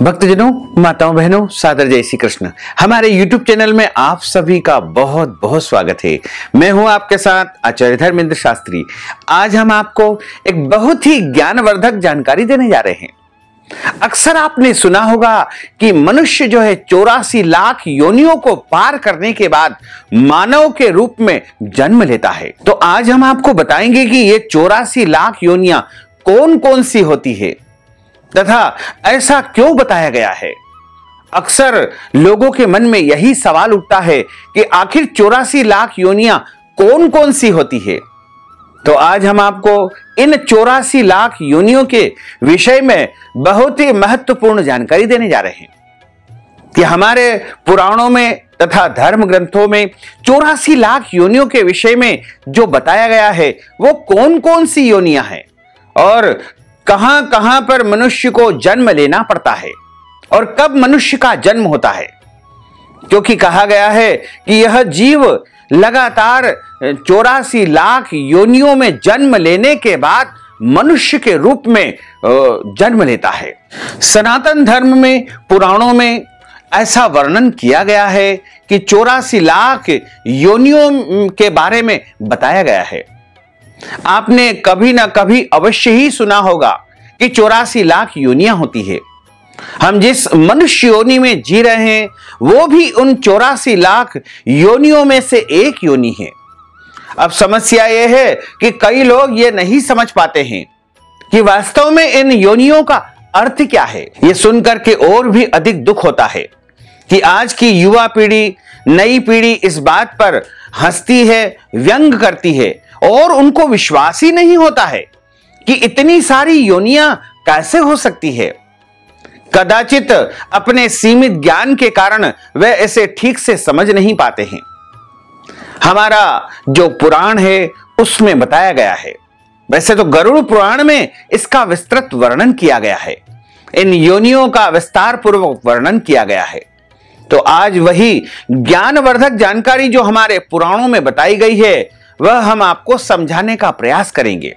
भक्तजनों, माताओं, बहनों, सादर जय श्री कृष्ण। हमारे YouTube चैनल में आप सभी का बहुत बहुत स्वागत है। मैं हूं आपके साथ आचार्य धर्मेंद्र शास्त्री। आज हम आपको एक बहुत ही ज्ञानवर्धक जानकारी देने जा रहे हैं। अक्सर आपने सुना होगा कि मनुष्य जो है 84 लाख योनियों को पार करने के बाद मानव के रूप में जन्म लेता है। तो आज हम आपको बताएंगे कि ये 84 लाख योनियां कौन कौन सी होती है तथा ऐसा क्यों बताया गया है। अक्सर लोगों के मन में यही सवाल उठता है कि आखिर 84 लाख योनियां कौन कौन सी होती है। तो आज हम आपको इन 84 लाख योनियों के विषय में बहुत ही महत्वपूर्ण जानकारी देने जा रहे हैं कि हमारे पुराणों में तथा धर्म ग्रंथों में 84 लाख योनियों के विषय में जो बताया गया है वो कौन कौन सी योनियां हैं और कहां कहां पर मनुष्य को जन्म लेना पड़ता है और कब मनुष्य का जन्म होता है। क्योंकि कहा गया है कि यह जीव लगातार 84 लाख योनियों में जन्म लेने के बाद मनुष्य के रूप में जन्म लेता है। सनातन धर्म में पुराणों में ऐसा वर्णन किया गया है कि 84 लाख योनियों के बारे में बताया गया है। आपने कभी ना कभी अवश्य ही सुना होगा कि 84 लाख योनियां होती है। हम जिस मनुष्य योनि में जी रहे हैं वो भी उन 84 लाख योनियों में से एक योनि है। अब समस्या यह है कि कई लोग ये नहीं समझ पाते हैं कि वास्तव में इन योनियों का अर्थ क्या है। ये सुनकर के और भी अधिक दुख होता है कि आज की युवा पीढ़ी, नई पीढ़ी इस बात पर हंसती है, व्यंग करती है और उनको विश्वास ही नहीं होता है कि इतनी सारी योनियां कैसे हो सकती है। कदाचित अपने सीमित ज्ञान के कारण वे इसे ठीक से समझ नहीं पाते हैं। हमारा जो पुराण है उसमें बताया गया है, वैसे तो गरुड़ पुराण में इसका विस्तृत वर्णन किया गया है, इन योनियों का विस्तार पूर्वक वर्णन किया गया है। तो आज वही ज्ञानवर्धक जानकारी जो हमारे पुराणों में बताई गई है वह हम आपको समझाने का प्रयास करेंगे।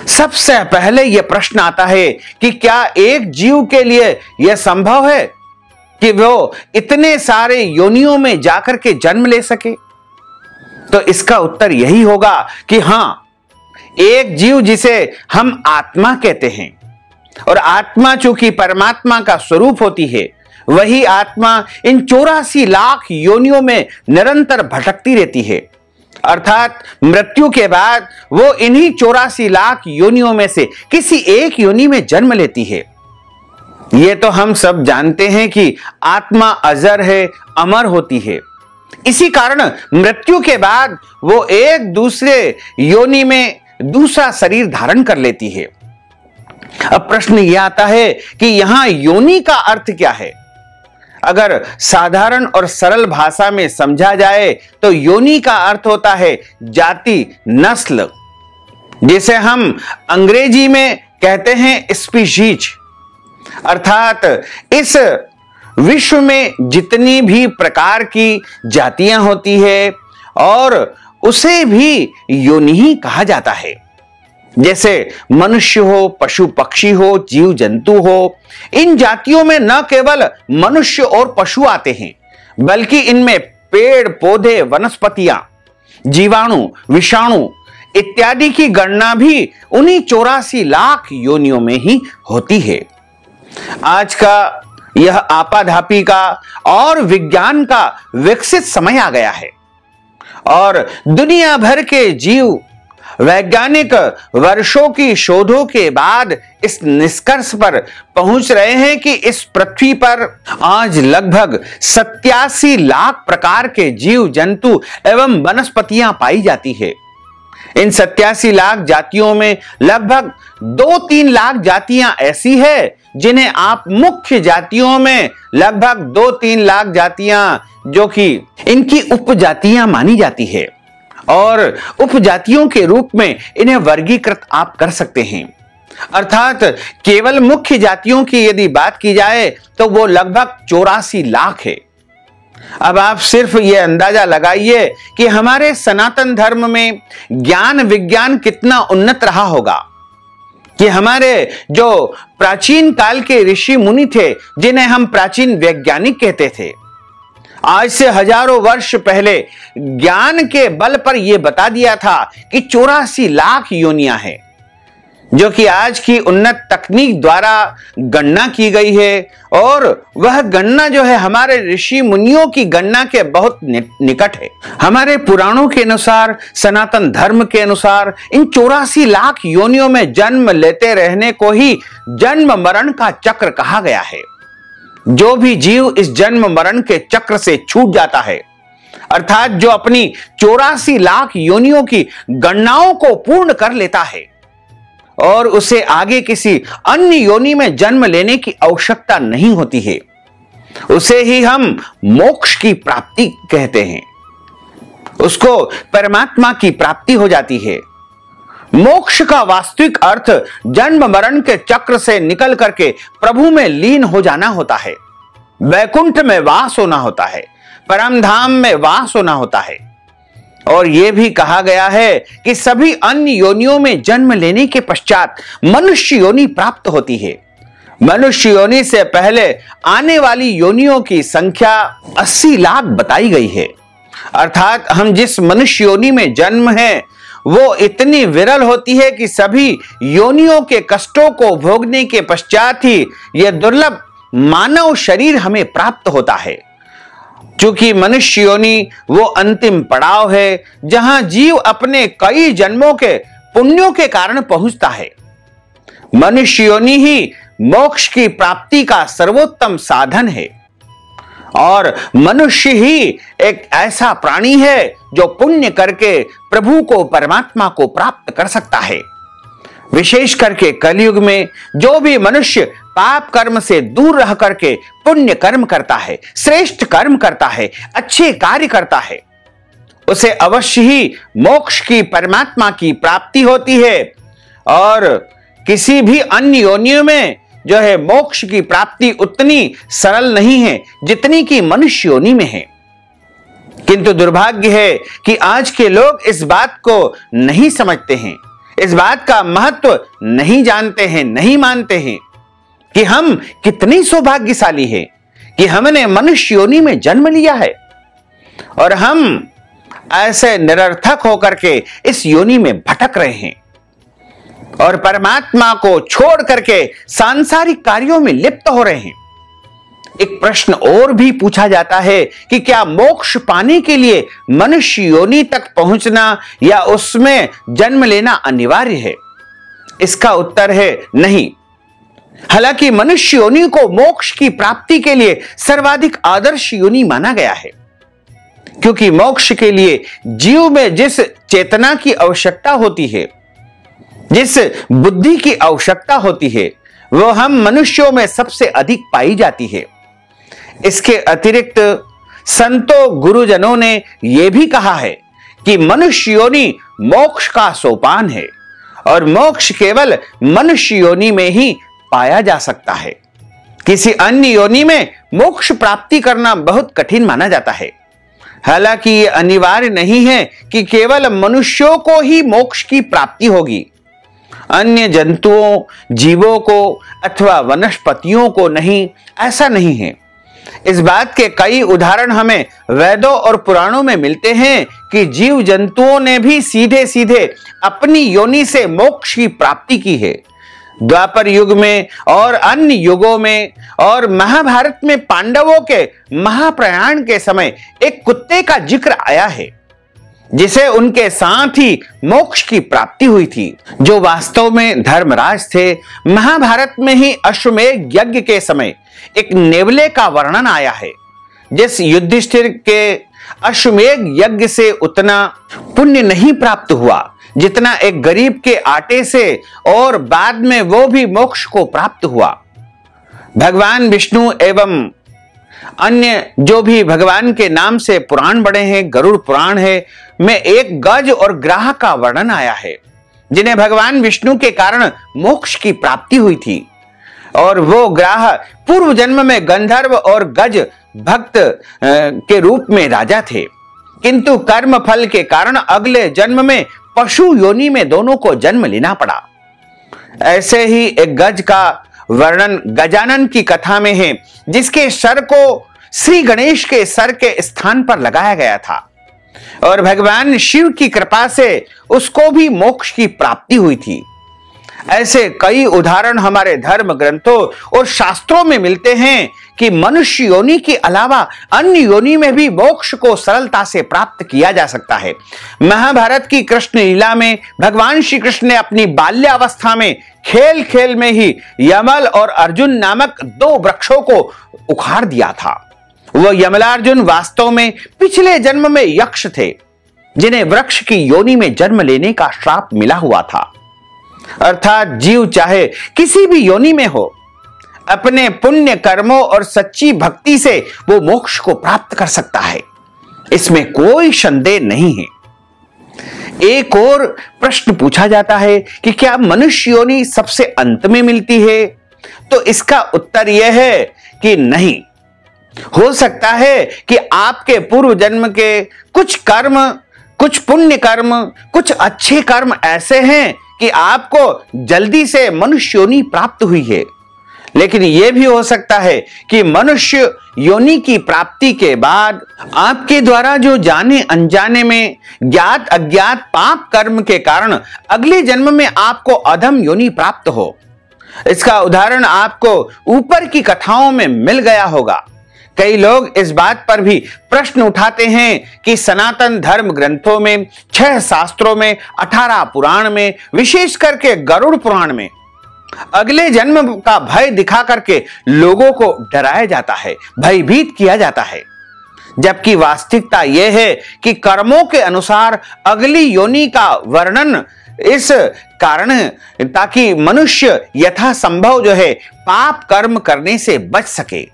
सबसे पहले यह प्रश्न आता है कि क्या एक जीव के लिए यह संभव है कि वो इतने सारे योनियों में जाकर के जन्म ले सके। तो इसका उत्तर यही होगा कि हां, एक जीव जिसे हम आत्मा कहते हैं और आत्मा चूंकि परमात्मा का स्वरूप होती है, वही आत्मा इन 84 लाख योनियों में निरंतर भटकती रहती है। अर्थात मृत्यु के बाद वो इन्हीं 84 लाख योनियों में से किसी एक योनि में जन्म लेती है। ये तो हम सब जानते हैं कि आत्मा अजर है, अमर होती है। इसी कारण मृत्यु के बाद वो एक दूसरे योनि में दूसरा शरीर धारण कर लेती है। अब प्रश्न यह आता है कि यहां योनि का अर्थ क्या है। अगर साधारण और सरल भाषा में समझा जाए तो योनि का अर्थ होता है जाति, नस्ल। जिसे हम अंग्रेजी में कहते हैं स्पीशीज। अर्थात इस विश्व में जितनी भी प्रकार की जातियां होती है और उसे भी योनि ही कहा जाता है। जैसे मनुष्य हो, पशु पक्षी हो, जीव जंतु हो, इन जातियों में न केवल मनुष्य और पशु आते हैं बल्कि इनमें पेड़ पौधे, वनस्पतियां, जीवाणु, विषाणु इत्यादि की गणना भी उन्हीं 84 लाख योनियों में ही होती है। आज का यह आपाधापी का और विज्ञान का विकसित समय आ गया है और दुनिया भर के जीव वैज्ञानिक वर्षों की शोधों के बाद इस निष्कर्ष पर पहुंच रहे हैं कि इस पृथ्वी पर आज लगभग 87 लाख प्रकार के जीव जंतु एवं वनस्पतियां पाई जाती है। इन 87 लाख जातियों में लगभग 2-3 लाख जातियां ऐसी है जिन्हें आप मुख्य जातियों में लगभग 2-3 लाख जातियां जो कि इनकी उपजातियां मानी जाती है और उपजातियों के रूप में इन्हें वर्गीकृत आप कर सकते हैं। अर्थात केवल मुख्य जातियों की यदि बात की जाए तो वो लगभग 84 लाख है। अब आप सिर्फ यह अंदाजा लगाइए कि हमारे सनातन धर्म में ज्ञान विज्ञान कितना उन्नत रहा होगा कि हमारे जो प्राचीन काल के ऋषि मुनि थे, जिन्हें हम प्राचीन वैज्ञानिक कहते थे, आज से हजारों वर्ष पहले ज्ञान के बल पर यह बता दिया था कि 84 लाख योनियां हैं, जो कि आज की उन्नत तकनीक द्वारा गणना की गई है। और वह गणना जो है हमारे ऋषि मुनियों की गणना के बहुत निकट है। हमारे पुराणों के अनुसार, सनातन धर्म के अनुसार, इन 84 लाख योनियों में जन्म लेते रहने को ही जन्म मरण का चक्र कहा गया है। जो भी जीव इस जन्म मरण के चक्र से छूट जाता है, अर्थात जो अपनी 84 लाख योनियों की गणनाओं को पूर्ण कर लेता है और उसे आगे किसी अन्य योनि में जन्म लेने की आवश्यकता नहीं होती है, उसे ही हम मोक्ष की प्राप्ति कहते हैं। उसको परमात्मा की प्राप्ति हो जाती है। मोक्ष का वास्तविक अर्थ जन्म मरण के चक्र से निकल करके प्रभु में लीन हो जाना होता है, वैकुंठ में वास होना होता है, परम धाम में वास होना होता है। और यह भी कहा गया है कि सभी अन्य योनियों में जन्म लेने के पश्चात मनुष्य योनि प्राप्त होती है। मनुष्य योनि से पहले आने वाली योनियों की संख्या 80 लाख बताई गई है। अर्थात हम जिस मनुष्य योनि में जन्म है वो इतनी विरल होती है कि सभी योनियों के कष्टों को भोगने के पश्चात ही यह दुर्लभ मानव शरीर हमें प्राप्त होता है। क्योंकि मनुष्य योनि वो अंतिम पड़ाव है जहां जीव अपने कई जन्मों के पुण्यों के कारण पहुंचता है। मनुष्य योनि ही मोक्ष की प्राप्ति का सर्वोत्तम साधन है और मनुष्य ही एक ऐसा प्राणी है जो पुण्य करके प्रभु को, परमात्मा को प्राप्त कर सकता है। विशेष करके कलयुग में जो भी मनुष्य पाप कर्म से दूर रह करके पुण्य कर्म करता है, श्रेष्ठ कर्म करता है, अच्छे कार्य करता है, उसे अवश्य ही मोक्ष की, परमात्मा की प्राप्ति होती है। और किसी भी अन्य योनियों में जो है मोक्ष की प्राप्ति उतनी सरल नहीं है जितनी कि मनुष्य योनि में है। किंतु दुर्भाग्य है कि आज के लोग इस बात को नहीं समझते हैं, इस बात का महत्व नहीं जानते हैं, नहीं मानते हैं कि हम कितने सौभाग्यशाली हैं कि हमने मनुष्य योनि में जन्म लिया है और हम ऐसे निरर्थक होकर के इस योनि में भटक रहे हैं और परमात्मा को छोड़ करके सांसारिक कार्यों में लिप्त हो रहे हैं। एक प्रश्न और भी पूछा जाता है कि क्या मोक्ष पाने के लिए मनुष्य योनि तक पहुंचना या उसमें जन्म लेना अनिवार्य है? इसका उत्तर है नहीं। हालांकि मनुष्य योनि को मोक्ष की प्राप्ति के लिए सर्वाधिक आदर्श योनि माना गया है, क्योंकि मोक्ष के लिए जीव में जिस चेतना की आवश्यकता होती है, जिस बुद्धि की आवश्यकता होती है, वो हम मनुष्यों में सबसे अधिक पाई जाती है। इसके अतिरिक्त संतों, गुरुजनों ने यह भी कहा है कि मनुष्य योनि मोक्ष का सोपान है और मोक्ष केवल मनुष्य योनि में ही पाया जा सकता है। किसी अन्य योनि में मोक्ष प्राप्ति करना बहुत कठिन माना जाता है। हालांकि यह अनिवार्य नहीं है कि केवल मनुष्यों को ही मोक्ष की प्राप्ति होगी, अन्य जंतुओं, जीवों को अथवा वनस्पतियों को नहीं, ऐसा नहीं है। इस बात के कई उदाहरण हमें वेदों और पुराणों में मिलते हैं कि जीव जंतुओं ने भी सीधे सीधे अपनी योनि से मोक्ष की प्राप्ति की है। द्वापर युग में और अन्य युगों में और महाभारत में पांडवों के महाप्रयाण के समय एक कुत्ते का जिक्र आया है जिसे उनके साथ ही मोक्ष की प्राप्ति हुई थी, जो वास्तव में धर्मराज थे। महाभारत में ही अश्वमेध यज्ञ के समय एक नेवले का वर्णन आया है, जिस युधिष्ठिर के अश्वमेध यज्ञ से उतना पुण्य नहीं प्राप्त हुआ जितना एक गरीब के आटे से, और बाद में वो भी मोक्ष को प्राप्त हुआ। भगवान विष्णु एवं अन्य जो भी भगवान के नाम से पुराण बड़े हैं, गरुड़ पुराण है, में एक गज और ग्राह का वर्णन आया है, जिन्हें भगवान विष्णु के कारण मोक्ष की प्राप्ति हुई थी। और वो ग्राह पूर्व जन्म में गंधर्व और गज भक्त के रूप में राजा थे, किंतु कर्म फल के कारण अगले जन्म में पशु योनि में दोनों को जन्म लेना पड़ा। ऐसे ही एक गज का वर्णन गजानन की कथा में है, जिसके सर को श्री गणेश के सर के स्थान पर लगाया गया था और भगवान शिव की कृपा से उसको भी मोक्ष की प्राप्ति हुई थी। ऐसे कई उदाहरण हमारे धर्म ग्रंथों और शास्त्रों में मिलते हैं कि मनुष्य योनि के अलावा अन्य योनि में भी मोक्ष को सरलता से प्राप्त किया जा सकता है। महाभारत की कृष्ण लीला में भगवान श्री कृष्ण ने अपनी बाल्यावस्था में खेल खेल में ही यमल और अर्जुन नामक दो वृक्षों को उखाड़ दिया था। वो यमलार्जुन वास्तव में पिछले जन्म में यक्ष थे, जिन्हें वृक्ष की योनि में जन्म लेने का श्राप मिला हुआ था। अर्थात जीव चाहे किसी भी योनि में हो, अपने पुण्य कर्मों और सच्ची भक्ति से वो मोक्ष को प्राप्त कर सकता है, इसमें कोई संदेह नहीं है। एक और प्रश्न पूछा जाता है कि क्या मनुष्य योनि सबसे अंत में मिलती है? तो इसका उत्तर यह है कि नहीं। हो सकता है कि आपके पूर्व जन्म के कुछ कर्म, कुछ पुण्य कर्म, कुछ अच्छे कर्म ऐसे हैं कि आपको जल्दी से मनुष्य योनि प्राप्त हुई है, लेकिन यह भी हो सकता है कि मनुष्य योनि की प्राप्ति के बाद आपके द्वारा जो जाने अनजाने में ज्ञात अज्ञात पाप कर्म के कारण अगले जन्म में आपको अधम योनि प्राप्त हो। इसका उदाहरण आपको ऊपर की कथाओं में मिल गया होगा। कई लोग इस बात पर भी प्रश्न उठाते हैं कि सनातन धर्म ग्रंथों में 6 शास्त्रों में 18 पुराण में, विशेष करके गरुड़ पुराण में अगले जन्म का भय दिखा करके लोगों को डराया जाता है, भयभीत किया जाता है, जबकि वास्तविकता यह है कि कर्मों के अनुसार अगली योनि का वर्णन इस कारण ताकि मनुष्य यथासंभव जो है पाप कर्म करने से बच सके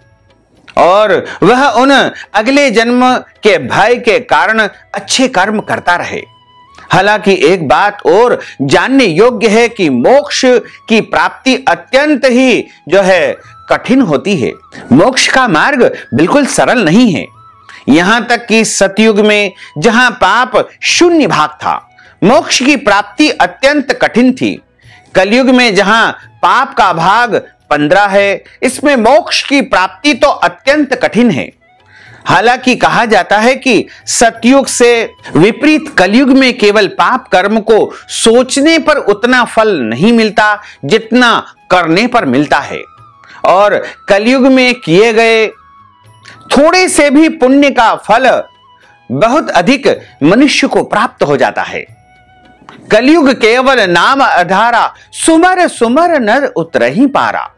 और वह उन अगले जन्म के भय के कारण अच्छे कर्म करता रहे। हालांकि एक बात और जानने योग्य है कि मोक्ष की प्राप्ति अत्यंत ही जो है कठिन होती है। मोक्ष का मार्ग बिल्कुल सरल नहीं है। यहां तक कि सतयुग में जहां पाप शून्य भाग था, मोक्ष की प्राप्ति अत्यंत कठिन थी। कलयुग में जहां पाप का भाग 15 है, इसमें मोक्ष की प्राप्ति तो अत्यंत कठिन है। हालांकि कहा जाता है कि सतयुग से विपरीत कलयुग में केवल पाप कर्म को सोचने पर उतना फल नहीं मिलता जितना करने पर मिलता है, और कलयुग में किए गए थोड़े से भी पुण्य का फल बहुत अधिक मनुष्य को प्राप्त हो जाता है। कलयुग केवल नाम आधारा, सुमर सुमर नर उतरहि पारा।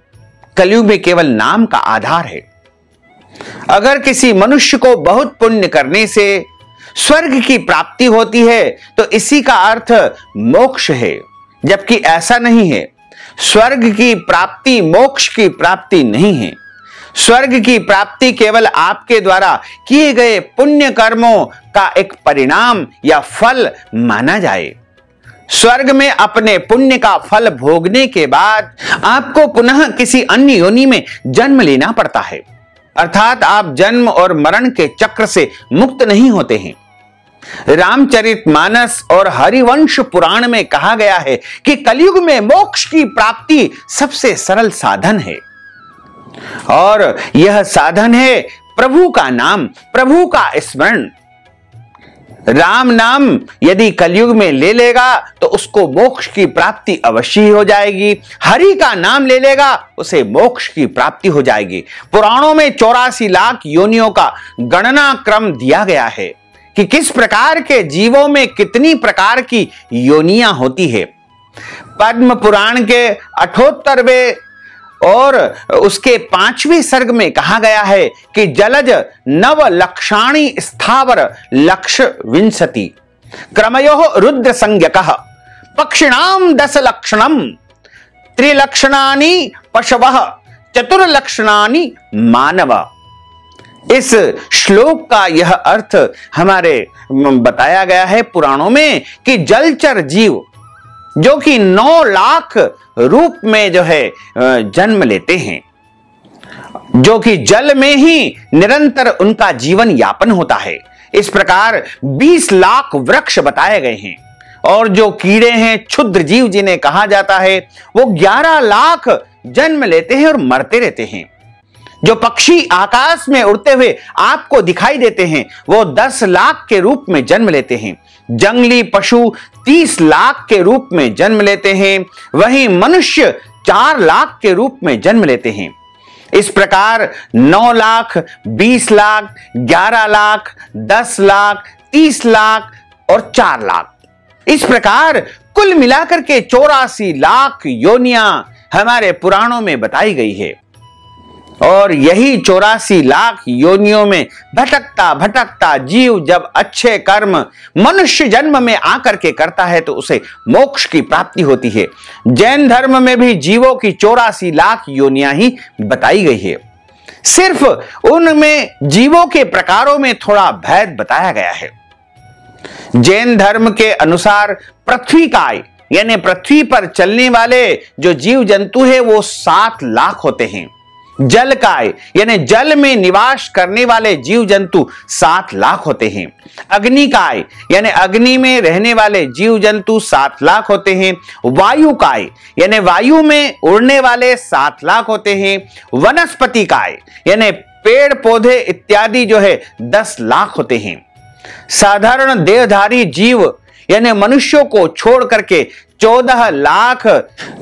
कलयुग में केवल नाम का आधार है। अगर किसी मनुष्य को बहुत पुण्य करने से स्वर्ग की प्राप्ति होती है तो इसी का अर्थ मोक्ष है, जबकि ऐसा नहीं है। स्वर्ग की प्राप्ति मोक्ष की प्राप्ति नहीं है। स्वर्ग की प्राप्ति केवल आपके द्वारा किए गए पुण्य कर्मों का एक परिणाम या फल माना जाए। स्वर्ग में अपने पुण्य का फल भोगने के बाद आपको पुनः किसी अन्य योनि में जन्म लेना पड़ता है, अर्थात आप जन्म और मरण के चक्र से मुक्त नहीं होते हैं। रामचरितमानस और हरिवंश पुराण में कहा गया है कि कलयुग में मोक्ष की प्राप्ति सबसे सरल साधन है, और यह साधन है प्रभु का नाम, प्रभु का स्मरण। राम नाम यदि कलयुग में ले लेगा तो उसको मोक्ष की प्राप्ति अवश्य ही हो जाएगी। हरि का नाम ले लेगा उसे मोक्ष की प्राप्ति हो जाएगी। पुराणों में 84 लाख योनियों का गणना क्रम दिया गया है कि किस प्रकार के जीवों में कितनी प्रकार की योनियां होती है। पद्म पुराण के 78वें और उसके 5वें सर्ग में कहा गया है कि जलज नव लक्षाणी स्थावर लक्ष विंशति क्रमयो रुद्र संज्ञकः पक्षिणाम 10 लक्षणम त्रिलक्षणानि पशवः चतुर्लक्षणानि मानव। इस श्लोक का यह अर्थ हमारे बताया गया है पुराणों में कि जलचर जीव जो कि 9 लाख रूप में जो है जन्म लेते हैं, जो कि जल में ही निरंतर उनका जीवन यापन होता है। इस प्रकार 20 लाख वृक्ष बताए गए हैं और जो कीड़े हैं, क्षुद्र जीव जिन्हें कहा जाता है, वो 11 लाख जन्म लेते हैं और मरते रहते हैं। जो पक्षी आकाश में उड़ते हुए आपको दिखाई देते हैं, वो 10 लाख के रूप में जन्म लेते हैं। जंगली पशु 30 लाख के रूप में जन्म लेते हैं। वहीं मनुष्य 4 लाख के रूप में जन्म लेते हैं। इस प्रकार 9 लाख, 20 लाख, 11 लाख, 10 लाख, 30 लाख और 4 लाख, इस प्रकार कुल मिलाकर के 84 लाख योनियां हमारे पुराणों में बताई गई है। और यही 84 लाख योनियों में भटकता भटकता जीव जब अच्छे कर्म मनुष्य जन्म में आकर के करता है तो उसे मोक्ष की प्राप्ति होती है। जैन धर्म में भी जीवों की 84 लाख योनियां ही बताई गई है। सिर्फ उनमें जीवों के प्रकारों में थोड़ा भेद बताया गया है। जैन धर्म के अनुसार पृथ्वी काय यानी पृथ्वी पर चलने वाले जो जीव जंतु है वो 7 लाख होते हैं। जल काय यानी जल में निवास करने वाले जीव जंतु 7 लाख होते हैं। अग्नि काय यानी अग्नि में रहने वाले जीव जंतु 7 लाख होते हैं। वायु काय यानी वायु में उड़ने वाले 7 लाख होते हैं। वनस्पति काय यानी पेड़ पौधे इत्यादि जो है 10 लाख होते हैं। साधारण देहधारी जीव यानी मनुष्यों को छोड़ करके 14 लाख,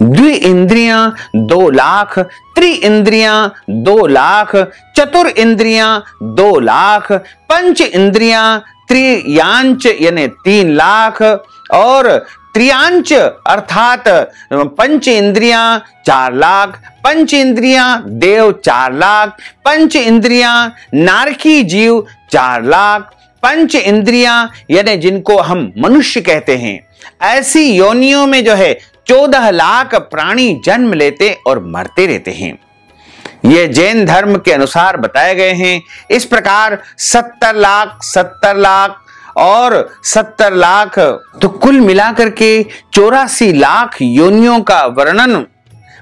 द्विइंद्रियां 2 लाख, त्रिइंद्रियां 2 लाख, चतुर इंद्रियां 2 लाख, पंच इंद्रियां त्रियांच यानी 3 लाख और त्रियांच अर्थात पंच इंद्रियां 4 लाख, पंच इंद्रियां देव 4 लाख, पंच इंद्रियां नारकी जीव 4 लाख, पंच इंद्रियां यानी जिनको हम मनुष्य कहते हैं, ऐसी योनियों में जो है 14 लाख प्राणी जन्म लेते और मरते रहते हैं। ये जैन धर्म के अनुसार बताए गए हैं। इस प्रकार 70 लाख, 70 लाख और 70 लाख तो कुल मिलाकर के 84 लाख योनियों का वर्णन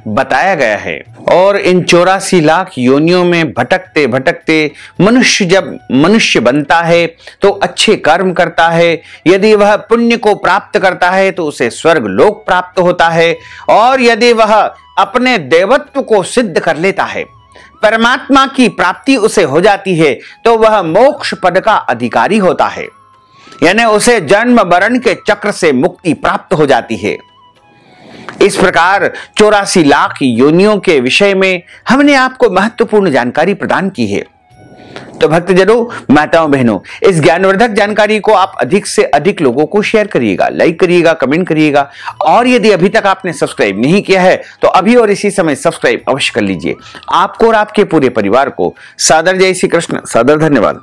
बताया गया है। और इन 84 लाख योनियों में भटकते भटकते मनुष्य जब मनुष्य बनता है तो अच्छे कर्म करता है। यदि वह पुण्य को प्राप्त करता है तो उसे स्वर्ग लोक प्राप्त होता है। और यदि वह अपने देवत्व को सिद्ध कर लेता है, परमात्मा की प्राप्ति उसे हो जाती है, तो वह मोक्ष पद का अधिकारी होता है। यानी उसे जन्म मरण के चक्र से मुक्ति प्राप्त हो जाती है। इस प्रकार 84 लाख योनियों के विषय में हमने आपको महत्वपूर्ण जानकारी प्रदान की है। तो भक्तजनों, माताओं बहनों, इस ज्ञानवर्धक जानकारी को आप अधिक से अधिक लोगों को शेयर करिएगा, लाइक करिएगा, कमेंट करिएगा। और यदि अभी तक आपने सब्सक्राइब नहीं किया है तो अभी और इसी समय सब्सक्राइब अवश्य कर लीजिए। आपको और आपके पूरे परिवार को सादर जय श्री कृष्ण, सादर धन्यवाद।